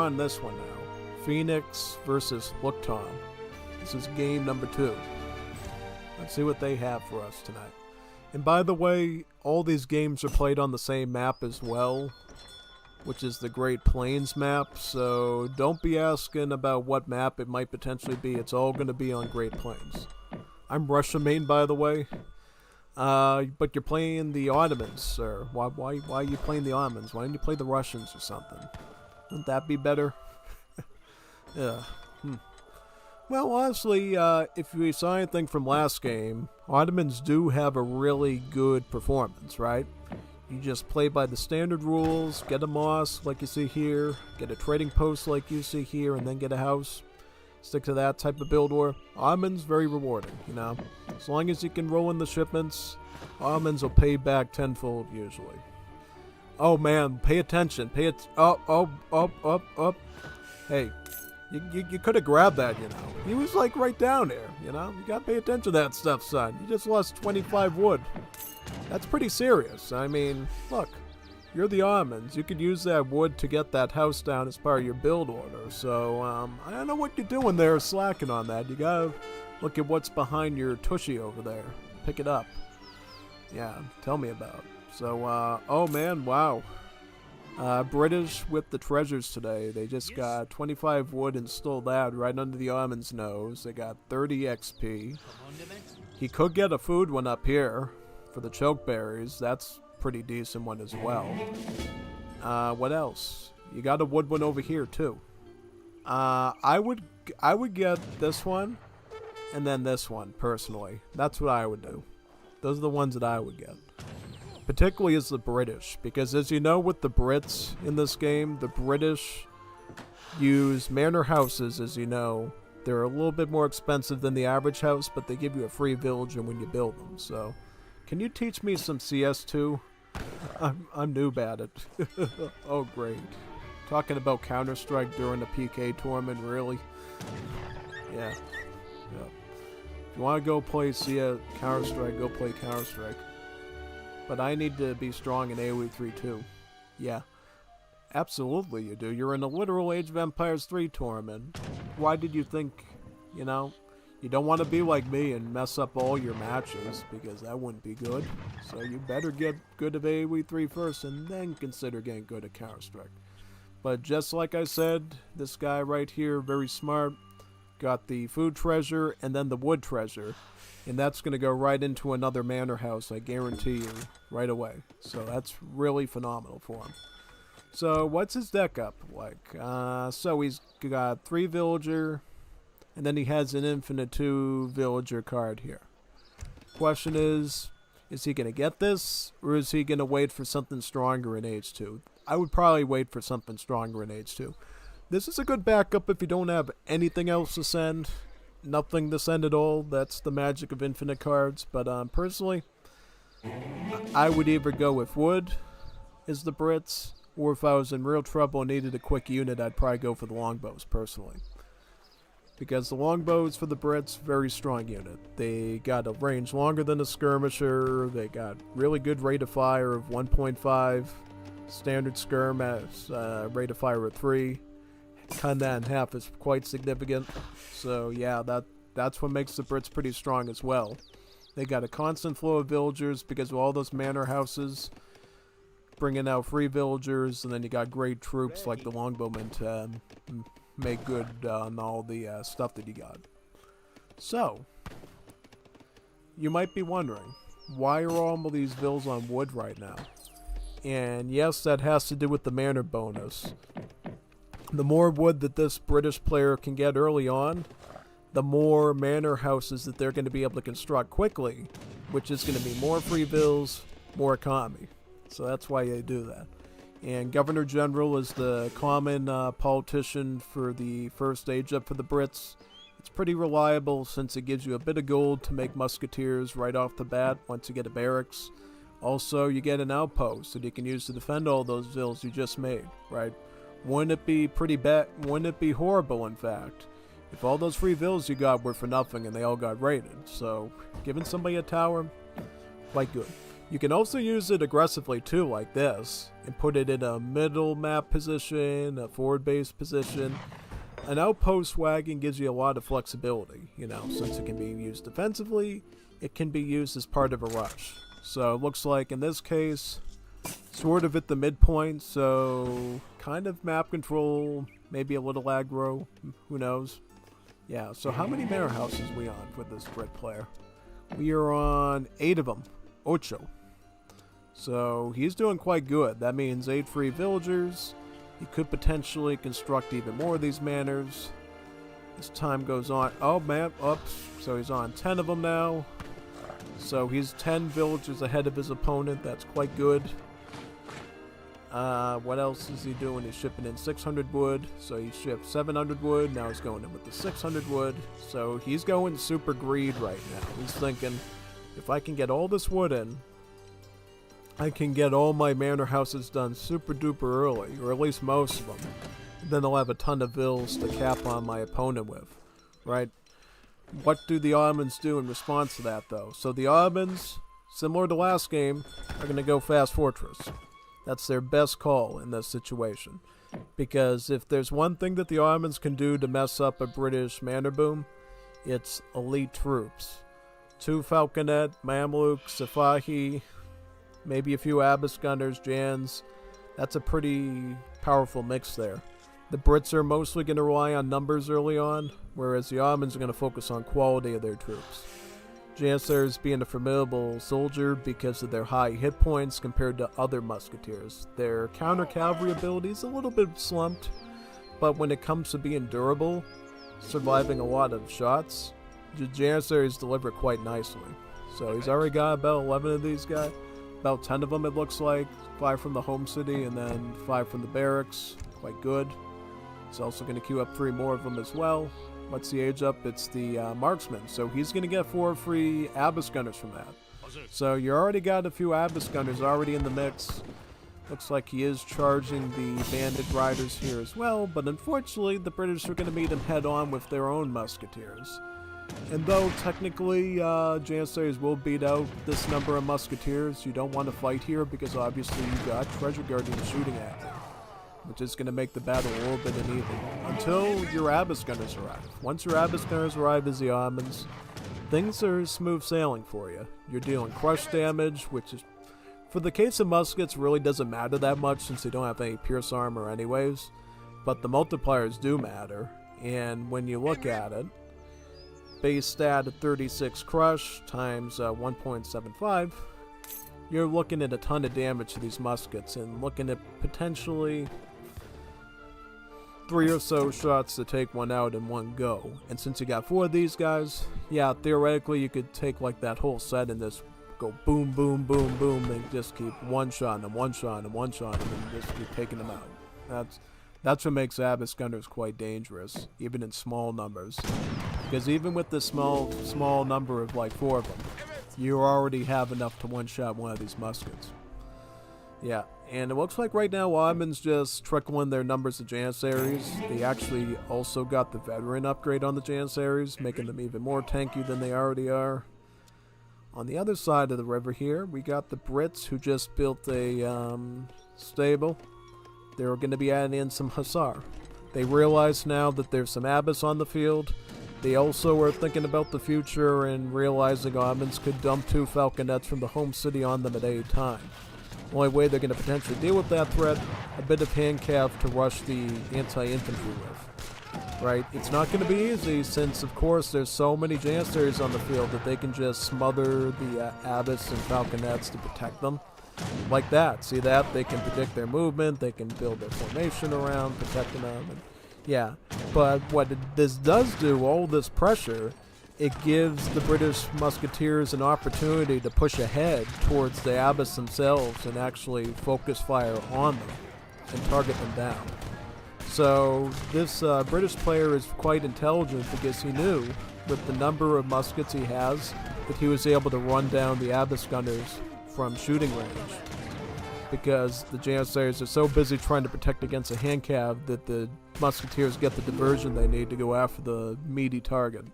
On this one now. PhoeniX versus Look Tom. This is game number 2. Let's see what they have for us tonight. And by the way, all these games are played on the same map as well, which is the Great Plains map, so don't be asking about what map it might potentially be. It's all going to be on Great Plains. I'm Russia main, by the way. But you're playing the Ottomans, sir. Why are you playing the Ottomans? Why didn't you play the Russians or something? Wouldn't that be better? Yeah. Well, honestly, if we saw anything from last game, Ottomans do have a really good performance, right? You just play by the standard rules, get a mosque like you see here, get a trading post like you see here, and then get a house. Stick to that type of build order. Ottomans, very rewarding, you know. As long as you can roll in the shipments, Ottomans will pay back tenfold usually. Oh man, pay attention. Up. Hey, you could have grabbed that, you know. He was like right down there, you know. You gotta pay attention to that stuff, son. You just lost 25 wood. That's pretty serious. I mean, look. You're the Ottomans. You could use that wood to get that house down as part of your build order. So, I don't know what you're doing there slacking on that. You gotta look at what's behind your tushy over there. Pick it up. Yeah, tell me about it. So, oh man, wow. British with the treasures today. They just got 25 wood and stole that right under the Ottomans' nose. They got 30 XP. He could get a food one up here for the chokeberries. That's pretty decent one as well. What else? You got a wood one over here too. I would get this one and then this one personally. That's what I would do. Those are the ones that I would get. Particularly as the British, because as you know with the Brits in this game, the British use manor houses, as you know. They're a little bit more expensive than the average house, but they give you a free villager when you build them. So, can you teach me some CS2? I'm noob at it. Oh, great. Talking about Counter-Strike during a PK tournament, really? Yeah. If you want to go play Counter-Strike, go play Counter-Strike. But I need to be strong in AoE 3 too. Yeah. Absolutely you do. You're in a literal Age of Empires 3 tournament. Why did you think, you know, you don't want to be like me and mess up all your matches, because that wouldn't be good. So you better get good at AoE 3 first, and then consider getting good at Counter-Strike. But just like I said, this guy right here, very smart, got the food treasure and then the wood treasure. And that's going to go right into another manor house, I guarantee you, right away. So that's really phenomenal for him. So what's his deck up like? So he's got 3 villager, and then he has an infinite 2 villager card here. Question is he going to get this, or is he going to wait for something stronger in Age 2? I would probably wait for something stronger in Age 2. This is a good backup if you don't have anything else to send. Nothing to send at all. That's the magic of infinite cards. But personally, I would either go with wood as the Brits, or if I was in real trouble and needed a quick unit, I'd probably go for the longbows personally. Because the longbows for the Brits, very strong unit. They got a range longer than a skirmisher. They got really good rate of fire of 1.5. Standard skirm has rate of fire of 3. Cutting that in half is quite significant. So yeah, that's what makes the Brits pretty strong as well. They got a constant flow of villagers because of all those manor houses, bringing out free villagers, and then you got great troops like the longbowmen to make good on all the stuff that you got. So, you might be wondering, why are all of these vills on wood right now? And yes, that has to do with the manor bonus. The more wood that this British player can get early on, the more manor houses that they're going to be able to construct quickly, which is going to be more free vills, more economy. So that's why they do that. And Governor General is the common politician for the first age up for the Brits. It's pretty reliable since it gives you a bit of gold to make musketeers right off the bat once you get a barracks. Also, you get an outpost that you can use to defend all those vills you just made, right? Wouldn't it be pretty bad? Wouldn't it be horrible, in fact, if all those free vills you got were for nothing and they all got raided? So, giving somebody a tower, quite good. You can also use it aggressively too, like this, and put it in a middle map position, a forward base position. An outpost wagon gives you a lot of flexibility, you know, since it can be used defensively, it can be used as part of a rush. So it looks like in this case, sort of at the midpoint, so kind of map control, maybe a little aggro, who knows. Yeah, so how many manor houses are we on for this Brit player? We are on 8 of them, ocho. So he's doing quite good. That means 8 free villagers. He could potentially construct even more of these manors as time goes on. Oh man, oops. So he's on 10 of them now. So he's 10 villages ahead of his opponent. That's quite good. What else is he doing? He's shipping in 600 wood. So he shipped 700 wood. Now he's going in with the 600 wood. So he's going super greed right now. He's thinking, if I can get all this wood in, I can get all my manor houses done super duper early, or at least most of them. Then I'll have a ton of vills to cap on my opponent with, right? What do the Ottomans do in response to that, though? So the Ottomans, similar to last game, are going to go fast fortress. That's their best call in this situation. Because if there's one thing that the Ottomans can do to mess up a British manor boom, it's elite troops. 2 Falconet, Mamluk, Sipahi, maybe a few Abbas gunners, Jans. That's a pretty powerful mix there. The Brits are mostly going to rely on numbers early on, whereas the Ottomans are going to focus on quality of their troops. Janissaries being a formidable soldier because of their high hit points compared to other musketeers. Their counter-cavalry ability is a little bit slumped, but when it comes to being durable, surviving a lot of shots, the Janissaries deliver quite nicely. So he's already got about 11 of these guys. About 10 of them it looks like, 5 from the home city and then 5 from the barracks, quite good. He's also going to queue up 3 more of them as well. What's the age up? It's the marksman, so he's going to get 4 free Abbas gunners from that. So you already got a few Abbas gunners already in the mix. Looks like he is charging the bandit riders here as well, but unfortunately the British are going to meet him head on with their own musketeers. And though technically Janissaries will beat out this number of musketeers, you don't want to fight here because obviously you've got treasure guardians shooting at you, which is going to make the battle a little bit uneven until your Abbas gunners arrive. Once your Abbas gunners arrive as the Ottomans, things are smooth sailing for you. You're dealing crush damage, which is, for the case of muskets, really doesn't matter that much since they don't have any pierce armor anyways, but the multipliers do matter, and when you look at it, base stat at 36 crush times 1.75, you're looking at a ton of damage to these muskets and looking at potentially 3 or so shots to take one out in one go. And since you got 4 of these guys, yeah, theoretically you could take like that whole set and just go boom, boom, boom, boom, and just keep one shot and one shot and one shot and then just keep taking them out. That's what makes Abbas gunners quite dangerous, even in small numbers. Because even with this small number of like 4 of them, you already have enough to one-shot one of these muskets. Yeah, and it looks like right now Ottoman's just trickling their numbers of Janissaries. They actually also got the veteran upgrade on the Janissaries, making them even more tanky than they already are. On the other side of the river here, we got the Brits who just built a stable. They're going to be adding in some Hussar. They realize now that there's some Abbas on the field. They also are thinking about the future and realizing Ottomans could dump 2 Falconets from the home city on them at any time. The only way they're going to potentially deal with that threat, a bit of handcav to rush the anti-infantry with. Right? It's not going to be easy since, of course, there's so many Janissaries on the field that they can just smother the Abbas and Falconets to protect them. Like that. See that? They can predict their movement, they can build their formation around, protecting them. And yeah, but what this does do, all this pressure, it gives the British musketeers an opportunity to push ahead towards the Abbas themselves and actually focus fire on them and target them down. So this British player is quite intelligent because he knew with the number of muskets he has that he was able to run down the Abbas gunners from shooting range, because the Janissaries are so busy trying to protect against a handcav that the musketeers get the diversion they need to go after the meaty target.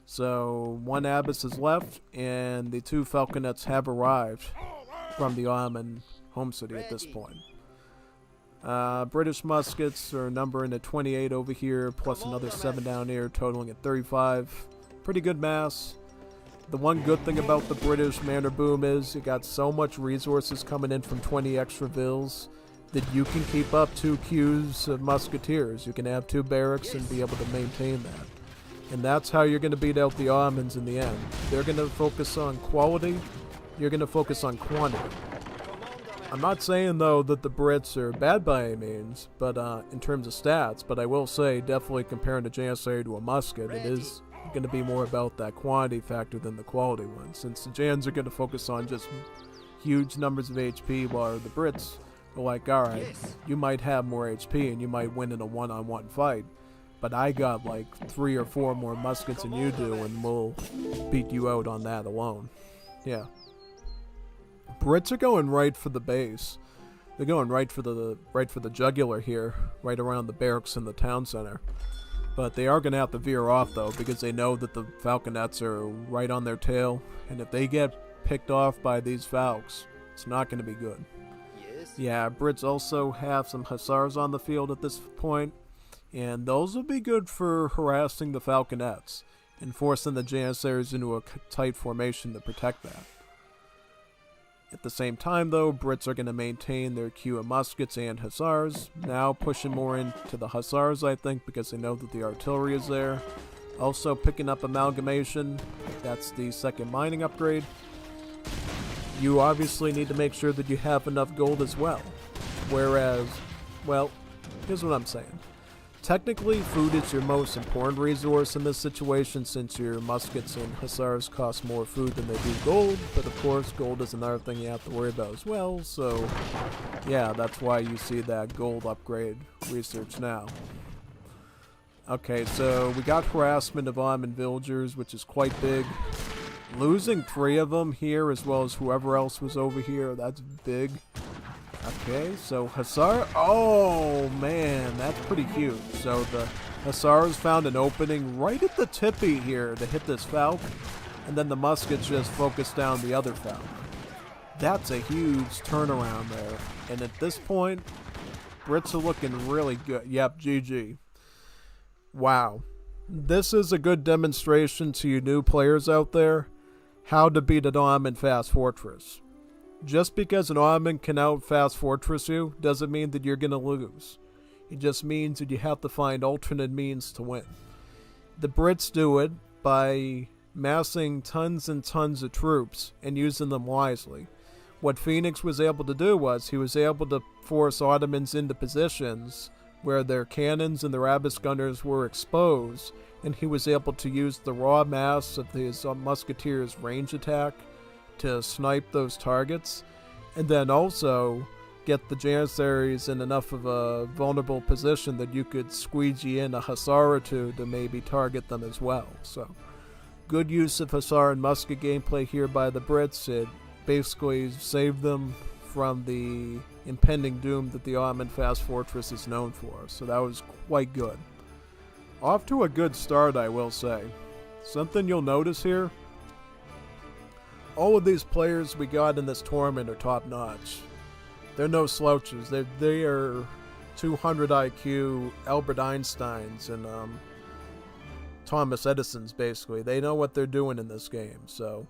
So 1 Abbas is left, and the 2 Falconets have arrived. from the Ottoman home city at this point. British muskets are numbering at 28 over here, plus another 7 down here, totaling at 35. Pretty good mass. The one good thing about the British manor boom is you got so much resources coming in from 20 extra vills that you can keep up 2 queues of musketeers. You can have 2 barracks and be able to maintain that. And that's how you're going to beat out the Ottomans in the end. They're going to focus on quality. You're going to focus on quantity. I'm not saying, though, that the Brits are bad by any means, but in terms of stats, but I will say, definitely comparing the Janissary to a musket, it is going to be more about that quantity factor than the quality one, since the Jans are going to focus on just huge numbers of HP, while the Brits are like, alright, you might have more HP and you might win in a one-on-one fight, but I got like 3 or 4 more muskets than you do, and we'll beat you out on that alone. Yeah. Brits are going right for the base. They're going right for the jugular here, right around the barracks in the town center. But they are going to have to veer off, though, because they know that the falconets are right on their tail, and if they get picked off by these falcons, it's not going to be good. Yeah, Brits also have some hussars on the field at this point, and those will be good for harassing the falconets and forcing the janissaries into a tight formation to protect that. At the same time, though, Brits are going to maintain their queue of muskets and hussars, now pushing more into the hussars, I think, because they know that the artillery is there. Also picking up amalgamation, that's the second mining upgrade. You obviously need to make sure that you have enough gold as well. Whereas, well, here's what I'm saying. Technically, food is your most important resource in this situation, since your muskets and hussars cost more food than they do gold, but of course gold is another thing you have to worry about as well, so yeah, that's why you see that gold upgrade research now. Okay, so we got harassment of Ottoman villagers, which is quite big. Losing 3 of them here, as well as whoever else was over here, that's big. Okay, so Hussar, oh man, that's pretty huge. So the Hussars found an opening right at the tippy here to hit this falcon, and then the muskets just focused down the other falcon. That's a huge turnaround there, and at this point, Brits are looking really good. Yep, GG. Wow. This is a good demonstration to you new players out there, how to beat an Ottoman fast fortress. Just because an Ottoman can out-fast fortress you doesn't mean that you're going to lose. It just means that you have to find alternate means to win. The Brits do it by massing tons and tons of troops and using them wisely. What PhoeniX was able to do was he was able to force Ottomans into positions where their cannons and their Abyss gunners were exposed, and he was able to use the raw mass of his musketeers' range attack to snipe those targets, and then also get the Janissaries in enough of a vulnerable position that you could squeegee in a hussar or two to maybe target them as well. So, good use of hussar and musket gameplay here by the Brits. It basically saved them from the impending doom that the Ottoman fast fortress is known for, so that was quite good. Off to a good start, I will say. Something you'll notice here, all of these players we got in this tournament are top-notch. They're no slouches. They are 200 IQ Albert Einsteins and Thomas Edisons, basically. They know what they're doing in this game. So